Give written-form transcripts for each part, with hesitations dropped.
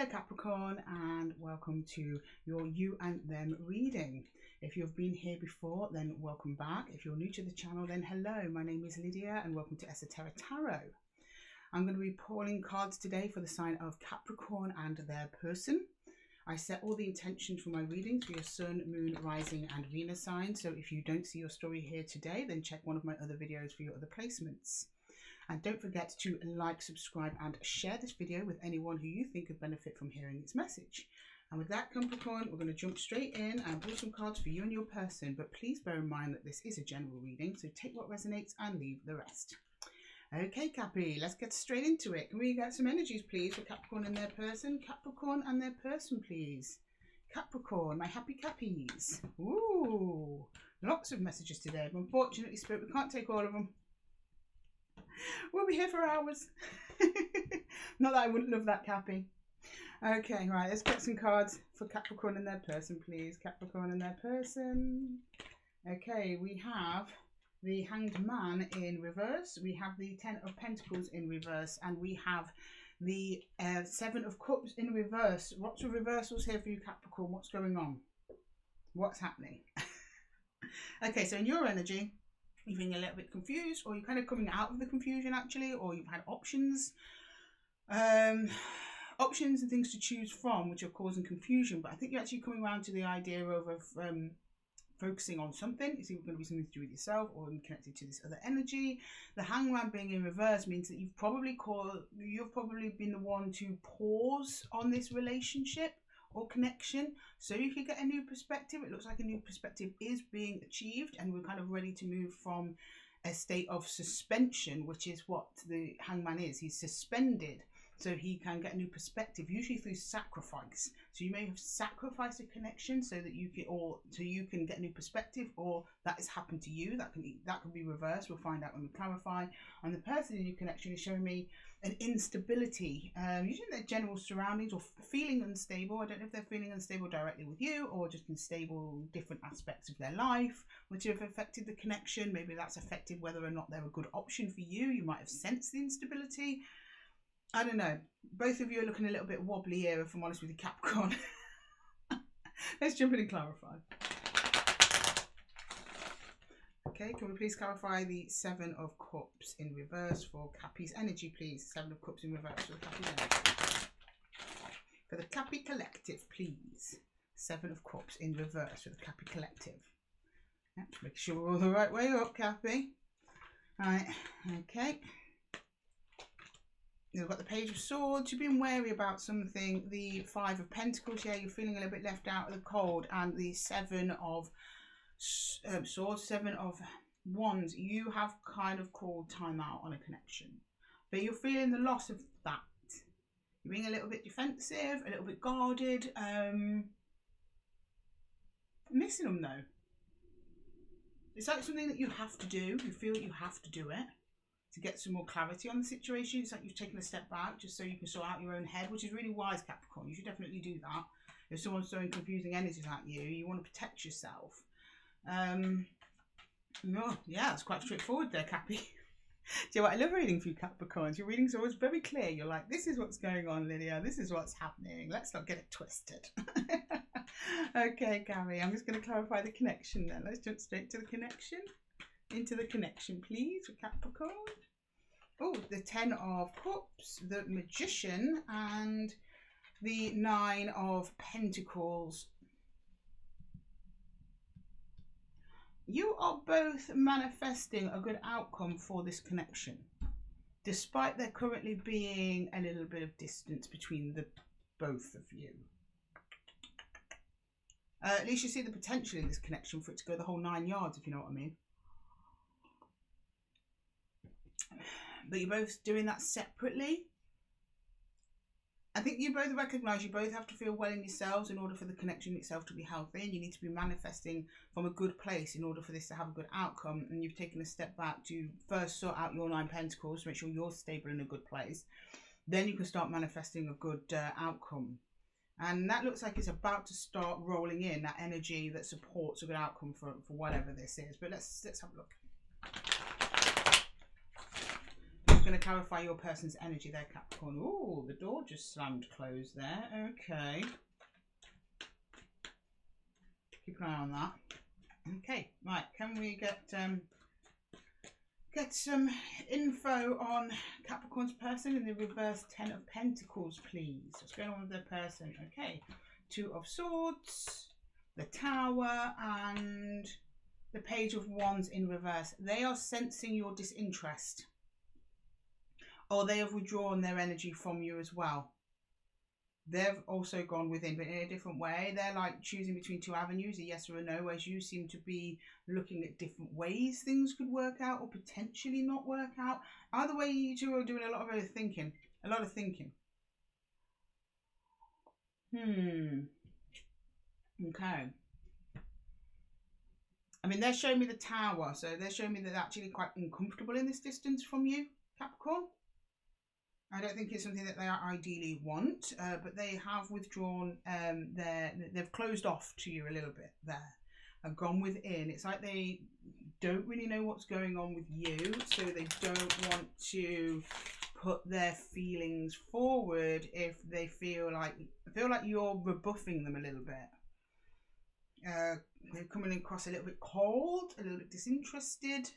there, Capricorn, and welcome to your you and them reading. If you've been here before, then welcome back. If you're new to the channel, then hello. My name is Lydia and welcome to Esotera Tarot. I'm going to be pulling cards today for the sign of Capricorn and their person. I set all the intentions for my readings for your Sun, Moon, Rising and Venus signs. So if you don't see your story here today, then check one of my other videos for your other placements. And don't forget to like, subscribe and share this video with anyone who you think could benefit from hearing its message. And with that, Capricorn, we're going to jump straight in and pull some cards for you and your person. But please bear in mind that this is a general reading, so take what resonates and leave the rest. Okay, Capri, let's get straight into it. Can we get some energies, please, for Capricorn and their person? Capricorn and their person, please. Capricorn, my happy Cappies. Ooh, lots of messages today. But unfortunately, Spirit, we can't take all of them. We'll be here for hours. Not that I wouldn't love that, Cappy. Okay, right, let's get some cards for Capricorn and their person, please. Capricorn and their person. Okay, we have the Hanged Man in reverse. We have the Ten of Pentacles in reverse. And we have the Seven of Cups in reverse. Lots of reversals here for you, Capricorn. What's going on? What's happening? Okay, so in your energy, you're feeling a little bit confused, or you're kind of coming out of the confusion actually, or you've had options and things to choose from which are causing confusion. But I think you're actually coming around to the idea of focusing on something. It's either going to be something to do with yourself or connected to this other energy. The Hangman being in reverse means that you've probably been the one to pause on this relationship or connection, so you can get a new perspective. It looks like a new perspective is being achieved, and we're kind of ready to move from a state of suspension, which is what the Hangman is. He's suspended so he can get a new perspective, usually through sacrifice. So you may have sacrificed a connection so that you can get a new perspective, or that has happened to you. That can be reversed. We'll find out when we clarify. And the person in your connection is showing me an instability, usually their general surroundings, or feeling unstable. I don't know if they're feeling unstable directly with you, or just unstable in different aspects of their life which have affected the connection. Maybe that's affected whether or not they're a good option for you. You might have sensed the instability. I don't know. Both of you are looking a little bit wobbly here, if I'm honest with you, Capricorn. Let's jump in and clarify. Okay, can we please clarify the Seven of Cups in reverse for Cappy's energy, please? Seven of Cups in reverse for Cappy's energy. For the Cappy Collective, please. Seven of Cups in reverse for the Cappy Collective. Yep, make sure we're all the right way up, Cappy. Right, okay. You've got the Page of Swords. You've been wary about something. The Five of Pentacles. Yeah, you're feeling a little bit left out of the cold. And the Seven of Swords, Seven of Wands. You have kind of called time out on a connection, but you're feeling the loss of that. You're being a little bit defensive, a little bit guarded. Missing them though. It's like something that you have to do. You feel that you have to do it to get some more clarity on the situation. It's like you've taken a step back just so you can sort out your own head, which is really wise, Capricorn. You should definitely do that. If someone's throwing confusing energies at you, you want to protect yourself. Yeah, it's quite straightforward there, Cappy. Do you know what? I love reading for you, Capricorns. Your readings are always very clear. You're like, this is what's going on, Lydia. This is what's happening. Let's not get it twisted. Okay, Gary, I'm just going to clarify the connection then. Let's jump straight to the connection. Into the connection, please, for Capricorn. Oh, the Ten of Cups, the Magician, and the Nine of Pentacles. You are both manifesting a good outcome for this connection, despite there currently being a little bit of distance between the both of you. At least you see the potential in this connection for it to go the whole 9 yards, if you know what I mean. But you're both doing that separately. I think you both recognise you both have to feel well in yourselves in order for the connection itself to be healthy, and you need to be manifesting from a good place in order for this to have a good outcome. And you've taken a step back to first sort out your 9 pentacles to make sure you're stable in a good place. Then you can start manifesting a good outcome. And that looks like it's about to start rolling in, that energy that supports a good outcome for whatever this is. But let's have a look. just going to clarify your person's energy there, Capricorn. Oh, the door just slammed closed there. Okay. Keep an eye on that. Okay, right. Can we get some info on Capricorn's person in the reverse 10 of Pentacles, please? What's going on with their person? Okay. 2 of Swords, the Tower, and the Page of Wands in reverse. They are sensing your disinterest, or they have withdrawn their energy from you as well. They've also gone within, but in a different way. They're like choosing between 2 avenues, a yes or a no, whereas you seem to be looking at different ways things could work out or potentially not work out. Either way, you two are doing a lot of overthinking, a lot of thinking. Okay. I mean, they're showing me the Tower, so they're showing me that they're actually quite uncomfortable in this distance from you, Capricorn. I don't think it's something that they ideally want, but they have withdrawn they've closed off to you a little bit there and gone within. It's like they don't really know what's going on with you, so they don't want to put their feelings forward if they feel like you're rebuffing them a little bit. They're coming across a little bit cold, a little bit disinterested,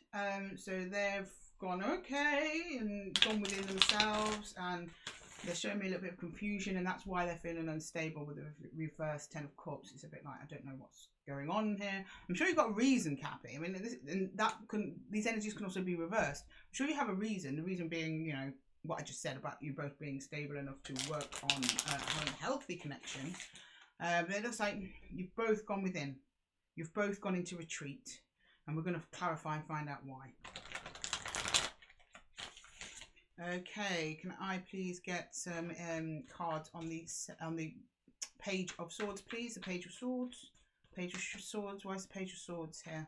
so they've gone okay and gone within themselves, and they're showing me a little bit of confusion, and that's why they're feeling unstable with the reverse 10 of Cups. It's a bit like, I don't know what's going on here. I'm sure you've got a reason, Cappy. I mean, these energies can also be reversed. I'm sure you have a reason. The reason being, you know, what I just said about you both being stable enough to work on having a healthy connection. But it looks like you've both gone within. You've both gone into retreat, and we're going to clarify and find out why. Okay, can I please get some cards on the Page of Swords, please? The Page of Swords. Page of Swords. Why is the Page of Swords here?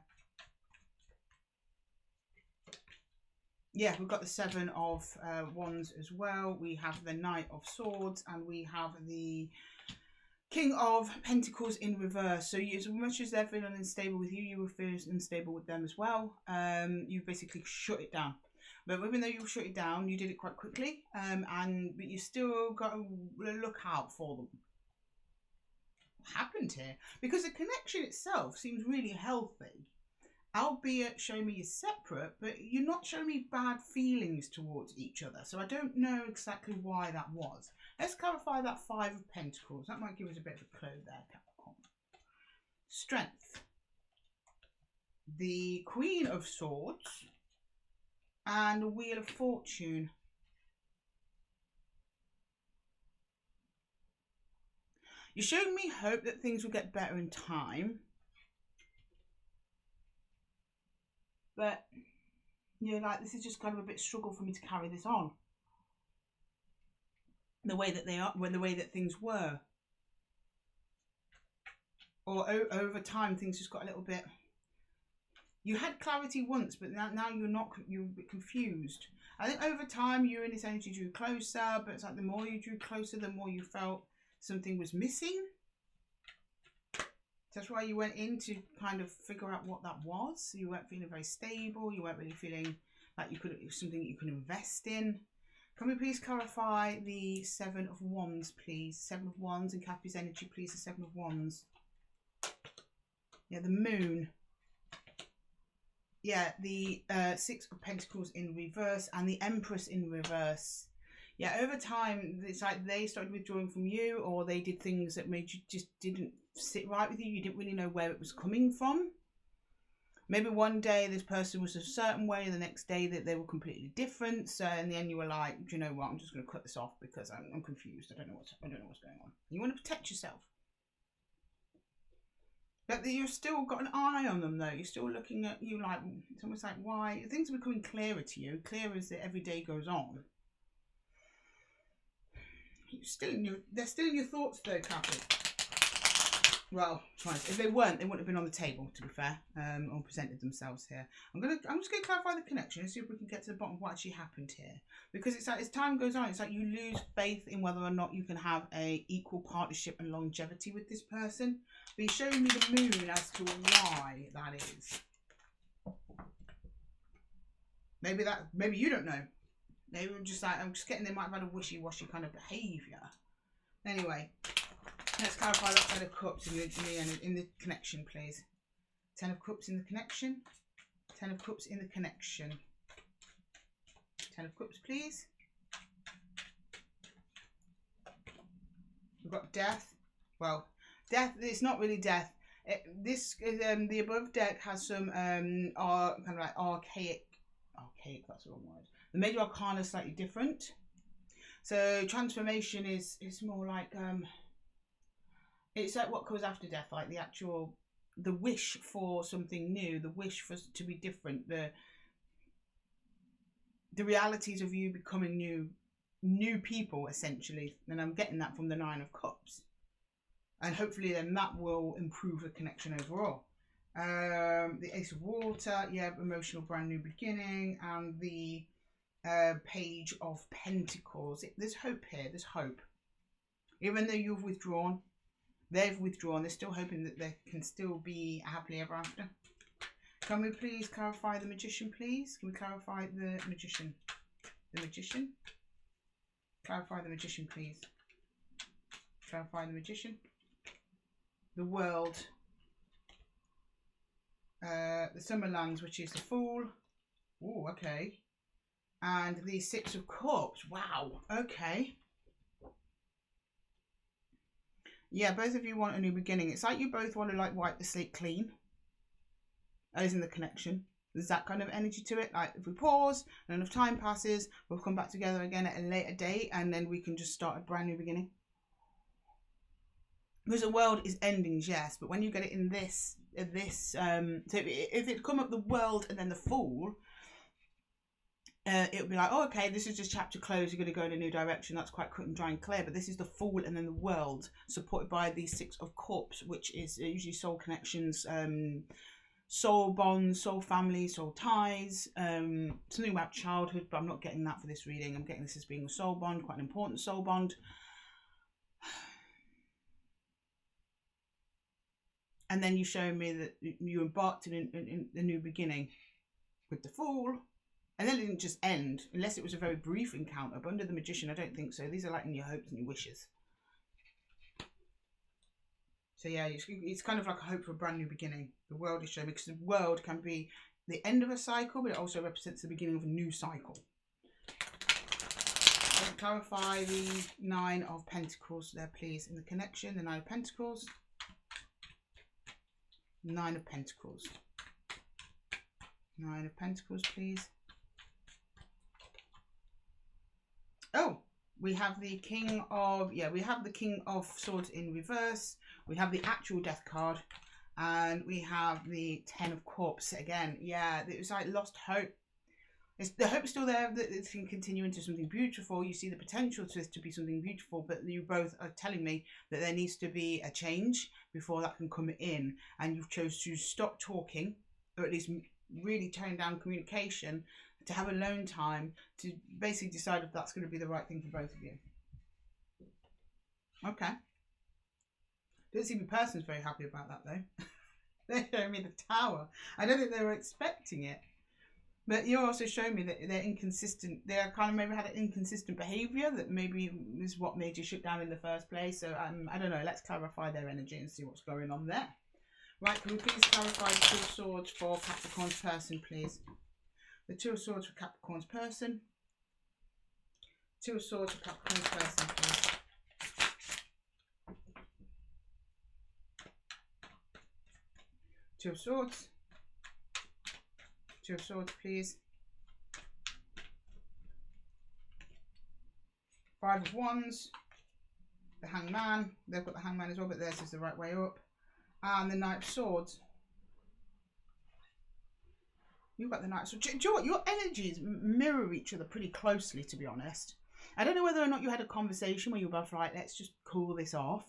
Yeah, we've got the 7 of Wands as well. We have the Knight of Swords, and we have the King of Pentacles in reverse. So you, as much as they're feeling unstable with you, you were feeling unstable with them as well. You basically shut it down. But even though you shut it down, you did it quite quickly, but you still got to look out for them. What happened here? Because the connection itself seems really healthy, albeit showing me you're separate, but you're not showing me bad feelings towards each other. So I don't know exactly why that was. Let's clarify that 5 of Pentacles. That might give us a bit of a clue there, Capricorn. Strength. The Queen of Swords. And the Wheel of Fortune. You're showing me hope that things will get better in time. But you're like, this is just kind of a bit struggle for me to carry this on. The way that they are, the way that things were. Or over time, things just got a little bit... You had clarity once, but now you're a bit confused. I think over time, you and this energy drew closer, but it's like the more you drew closer, the more you felt something was missing. So that's why you went in to kind of figure out what that was. You weren't feeling very stable. You weren't really feeling like it was something you could invest in. Can we please clarify the 7 of Wands, please? 7 of Wands and Cappy's energy, please. The 7 of Wands. Yeah, the Moon. Yeah, the 6 of Pentacles in reverse and the Empress in reverse. Yeah, over time, it's like they started withdrawing from you, or they did things that made you just didn't sit right with you. You didn't really know where it was coming from. Maybe one day this person was a certain way, and the next day that they were completely different. So in the end, you were like, do you know what? I'm just going to cut this off because I'm confused. I don't know what's going on. You want to protect yourself. But you've still got an eye on them, though. You're still looking at you like, it's almost like, why? Things are becoming clearer to you, clearer as every day goes on. They're still in your thoughts, though, Cappy. Well, if they weren't, they wouldn't have been on the table, to be fair, or presented themselves here. I'm just going to clarify the connection and see if we can get to the bottom of what actually happened here. Because it's like, as time goes on, it's like you lose faith in whether or not you can have a equal partnership and longevity with this person. But he's showing me the Moon as to why that is. Maybe you don't know. They were just like, I'm just getting they might have had a wishy-washy kind of behaviour. Anyway, let's clarify that 10 of Cups in the connection, please. 10 of Cups in the connection. 10 of Cups in the connection. 10 of Cups, please. We've got Death. Well, Death, it's not really death. The above deck has some kind of like archaic, that's the wrong word. The major arcana is slightly different. So transformation is more like it's like what comes after death, like the wish for something new, the wish for to be different, the realities of you becoming new people essentially. And I'm getting that from the 9 of Cups. And hopefully then that will improve the connection overall. The Ace of Water, yeah, emotional brand new beginning, and the Page of Pentacles. There's hope here, there's hope. Even though you've withdrawn, they've withdrawn, they're still hoping that they can still be happily ever after. Can we please clarify the Magician, please? Can we clarify the Magician? The Magician? Clarify the Magician, please. Clarify the Magician. The World. The Summerlands, which is the Fool. Oh, okay. And the 6 of Cups. Wow. Okay. Yeah, both of you want a new beginning. It's like you both want to like wipe the slate clean. That is in the connection. There's that kind of energy to it. Like if we pause and enough time passes, we'll come back together again at a later date, and then we can just start a brand new beginning. Because the world is endings, yes, but when you get it in this, so if it come up the World and then the Fool, it would be like, oh, okay, this is just chapter closed, you're going to go in a new direction. That's quite cut and dry and clear. But this is the Fool and then the World, supported by the 6 of Cups, which is usually soul connections, soul bonds, soul family, soul ties, something about childhood, but I'm not getting that for this reading. I'm getting this as being a soul bond, quite an important soul bond. And then you show me that you embarked in a new beginning with the Fool. And then it didn't just end, unless it was a very brief encounter. But under the Magician, I don't think so. These are like in your hopes and your wishes. So yeah, it's kind of like a hope for a brand new beginning. The World is showing me, because the World can be the end of a cycle, but it also represents the beginning of a new cycle. So clarify the 9 of Pentacles there, please, in the connection. The 9 of Pentacles. 9 of Pentacles. 9 of Pentacles, please. Oh, we have the King of, we have the King of Swords in reverse. We have the actual Death card. And we have the 10 of Cups again. Yeah, it was like lost hope. The hope's still there that it can continue into something beautiful. You see the potential to this to be something beautiful, but you both are telling me that there needs to be a change before that can come in. And you've chose to stop talking, or at least really tone down communication, to have alone time, to basically decide if that's going to be the right thing for both of you. Okay. Don't seem the person's very happy about that though. They're showing me the Tower. I don't think they were expecting it. But you're also showing me that they're inconsistent. They're kind of maybe had an inconsistent behaviour that maybe is what made you shut down in the first place. So I don't know. Let's clarify their energy and see what's going on there. Right, can we please clarify the 2 of Swords for Capricorn's person, please? The 2 of Swords for Capricorn's person. 2 of Swords for Capricorn's person, please. Two of Swords. 2 of Swords, please. 5 of Wands. The Hangman. They've got the Hangman as well, but theirs is the right way up. And the Knight of Swords. You've got the Knight of Swords. Do you know what? Your energies mirror each other pretty closely, to be honest. I don't know whether or not you had a conversation where you were both like, let's just cool this off.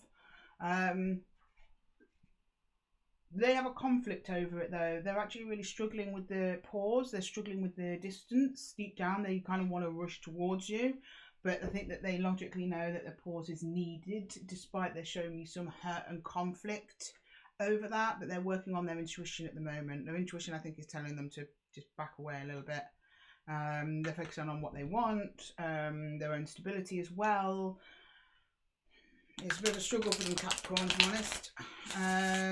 They have a conflict over it though. They're actually really struggling with the pause. They're struggling with the distance. Deep down, they kind of want to rush towards you. But I think that they logically know that the pause is needed, despite they're showing me some hurt and conflict over that. But they're working on their intuition at the moment. Their intuition, I think, is telling them to just back away a little bit. They're focusing on what they want, their own stability as well. It's a bit of a struggle for them, Capricorn, to be honest.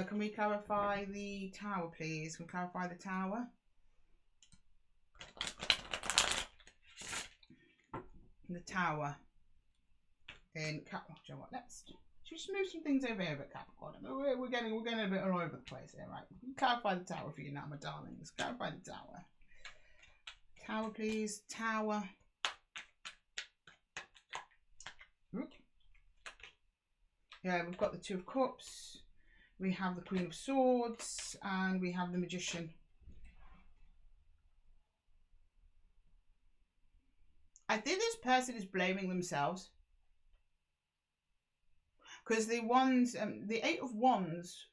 Can we clarify the Tower, please? Can we clarify the Tower? The Tower in Capricorn. Oh, what next? Should we just move some things over here at Capricorn? We're getting a bit all over the place here, right? Clarify the Tower for you now, my darlings. Clarify the Tower. Tower, please. Tower. Oop. Yeah, we've got the Two of Cups. We have the Queen of Swords, and we have the Magician. I think this person is blaming themselves. Because the wands, the Eight of Wands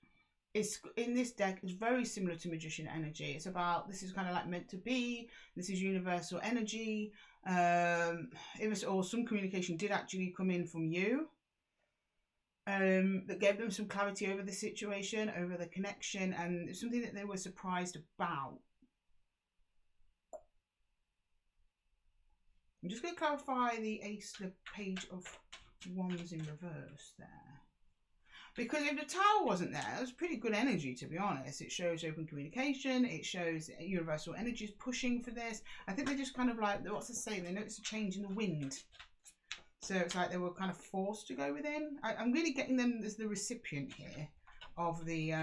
is in this deck is very similar to Magician energy. It's about, this is kind of like meant to be. This is universal energy. Or some communication did actually come in from you. That gave them some clarity over the situation, over the connection, and something that they were surprised about. I'm just going to clarify the Page of Wands in reverse there. Because if the Tower wasn't there, it was pretty good energy, to be honest. It shows open communication. It shows universal energy is pushing for this. I think they're just kind of like, what's the saying? They noticed a change in the wind. So it's like they were kind of forced to go within. I'm really getting them as the recipient here of the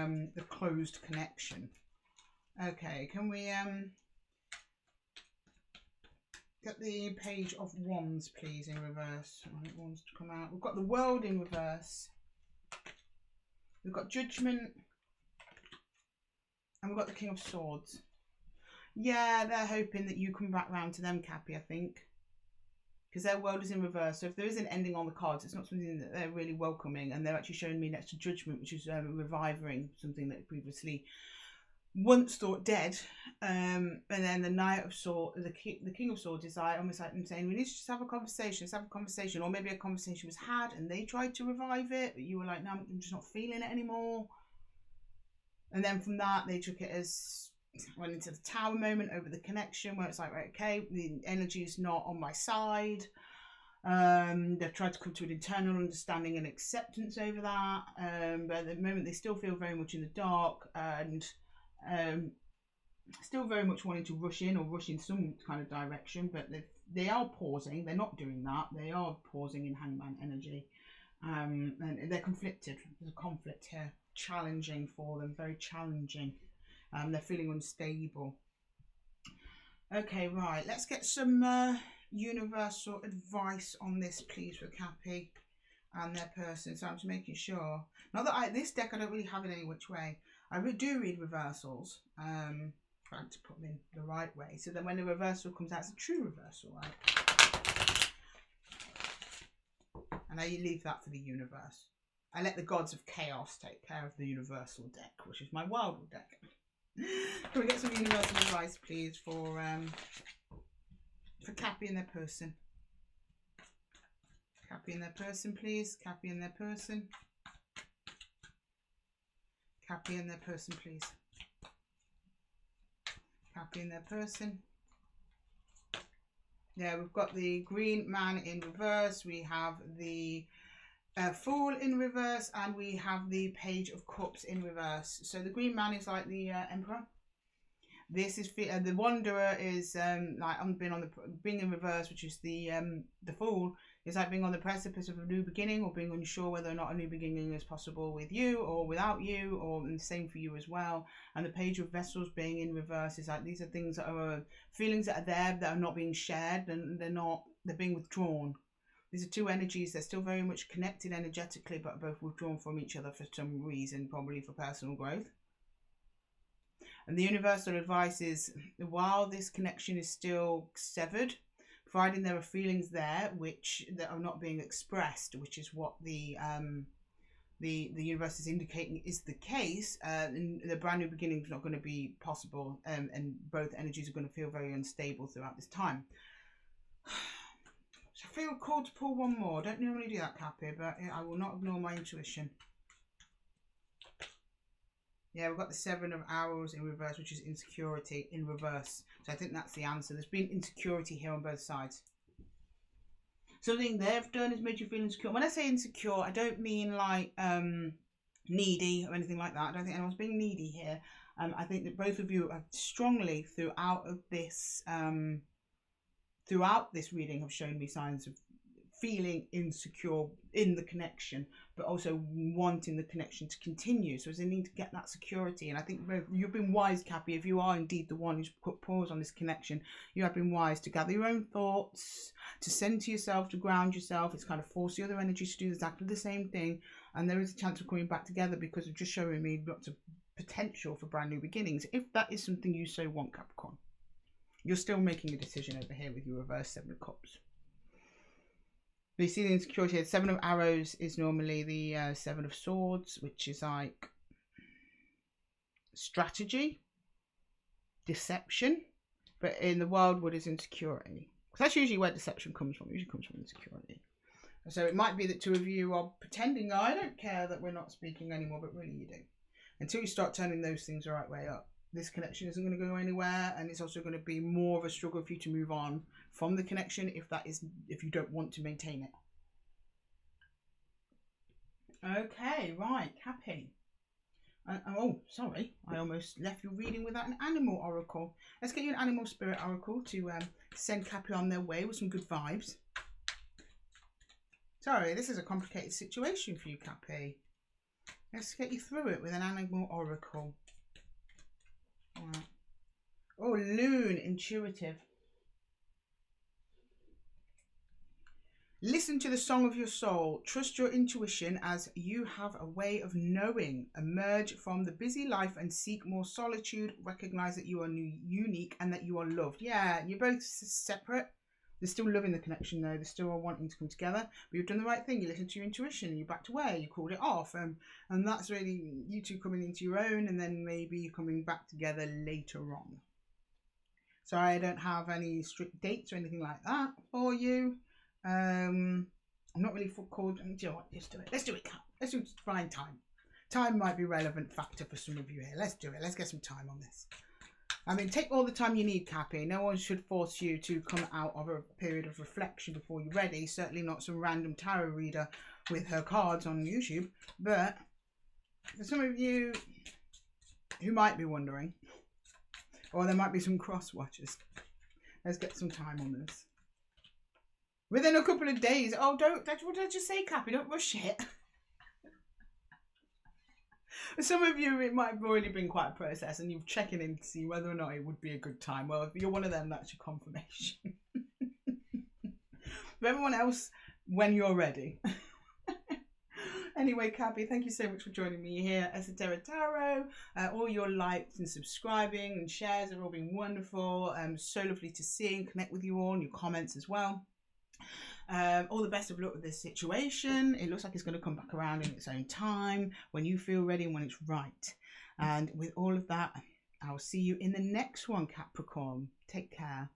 closed connection. Okay, can we get the Page of Wands, please, in reverse? I want Wands to come out. We've got the World in reverse. We've got Judgment. And we've got the King of Swords. Yeah, they're hoping that you come back round to them, Cappy, I think. Because their world is in reverse. So if there is an ending on the cards, it's not something that they're really welcoming. And they're actually showing me next to Judgment, which is reviving something that previously once thought dead. And then the Knight of Swords, the King of Swords is like, almost like them saying, we need to just have a conversation. Let's have a conversation. Or maybe a conversation was had and they tried to revive it, but you were like, no, I'm just not feeling it anymore. And then from that, they took it as, went into the Tower moment over the connection where it's like, right, okay, the energy is not on my side. They've tried to come to an internal understanding and acceptance over that. But at the moment, they still feel very much in the dark and still very much wanting to rush in or rush in some kind of direction. But they are pausing. They're not doing that. They are pausing in Hangman energy. And they're conflicted. There's a conflict here. Challenging for them. Very challenging. They're feeling unstable. Okay, right. Let's get some universal advice on this, please, for Cappy and their person. So I'm just making sure. Not that this deck I don't really have it any which way. I do read reversals. Trying to put them in the right way. So then when the reversal comes out, it's a true reversal, right? And now you leave that for the universe. I let the gods of chaos take care of the universal deck, which is my wild deck. Can we get some universal advice, please, for Cappy and their person? Cappy and their person, please. Cappy and their person. Cappy and their person, please. Cappy and their person. Yeah, we've got the Green Man in reverse. We have the Fool in reverse, and we have the Page of Cups in reverse. So the Green Man is like the Emperor. This is the Wanderer is like being in reverse, which is the Fool. Is like being on the precipice of a new beginning, or being unsure whether or not a new beginning is possible with you or without you, or the same for you as well. And the Page of Vessels being in reverse is like these are things that are feelings that are there that are not being shared, and they're being withdrawn. These are two energies. They're still very much connected energetically, but both withdrawn from each other for some reason, probably for personal growth. And the universal advice is, while this connection is still severed, providing there are feelings there that are not being expressed, which is what the universe is indicating is the case, and the brand new beginning is not going to be possible, and both energies are going to feel very unstable throughout this time. So I feel called to pull one more. I don't normally do that, Cappy, but I will not ignore my intuition. Yeah, we've got the Seven of Arrows in reverse, which is insecurity in reverse. So I think that's the answer. There's been insecurity here on both sides. Something they've done has made you feel insecure. When I say insecure, I don't mean like needy or anything like that. I don't think anyone's being needy here. I think that both of you have strongly throughout this reading have shown me signs of feeling insecure in the connection, but also wanting the connection to continue. So there's a need to get that security. And I think you've been wise, Cappy, if you are indeed the one who's put pause on this connection, you have been wise to gather your own thoughts, to center yourself, to ground yourself. It's kind of forced the other energies to do exactly the same thing. And there is a chance of coming back together because of just showing me lots of potential for brand new beginnings. If that is something you so want, Capricorn, you're still making a decision over here with your reverse Seven of Cups. But you see the insecurity. The Seven of Arrows is normally the Seven of Swords, which is like strategy, deception. But in the Wildwood is insecurity. Because that's usually where deception comes from. It usually comes from insecurity. So it might be that two of you are pretending, I don't care that we're not speaking anymore, but really you do. Until you start turning those things the right way up, this connection isn't going to go anywhere, and it's also going to be more of a struggle for you to move on from the connection if you don't want to maintain it. Okay, right, Cappy. Oh, sorry, I almost left you reading without an animal oracle. Let's get you an animal spirit oracle to send Cappy on their way with some good vibes. Sorry, this is a complicated situation for you, Cappy. Let's get you through it with an animal oracle. Right. Oh, Loon, intuitive. Listen to the song of your soul. Trust your intuition as you have a way of knowing. Emerge from the busy life and seek more solitude. Recognize that you are unique and that you are loved. Yeah, you're both separate. They're still loving the connection though. They're still wanting to come together. But you've done the right thing. You listened to your intuition and you backed away. You called it off. And that's really you two coming into your own, and then maybe coming back together later on. Sorry, I don't have any strict dates or anything like that for you. I'm not really called. Do you know what? Let's do it. Let's do it. Let's do it. Find time. Time might be a relevant factor for some of you here. Let's do it. Let's get some time on this. I mean, take all the time you need, Cappy. No one should force you to come out of a period of reflection before you're ready. Certainly not some random tarot reader with her cards on YouTube. But for some of you who might be wondering, or there might be some cross watchers, let's get some time on this. Within a couple of days. Oh, what did I just say, Cappy? Don't rush it. For some of you, it might have already been quite a process and you're checking in to see whether or not it would be a good time. Well, if you're one of them, that's your confirmation. For everyone else, when you're ready. Anyway, Cappy, thank you so much for joining me here at Esotera Tarot. All your likes and subscribing and shares have all been wonderful. So lovely to see and connect with you all, and your comments as well. All the best of luck with this situation. It looks like it's going to come back around in its own time, when you feel ready and when it's right. And with all of that, I'll see you in the next one, Capricorn. Take care.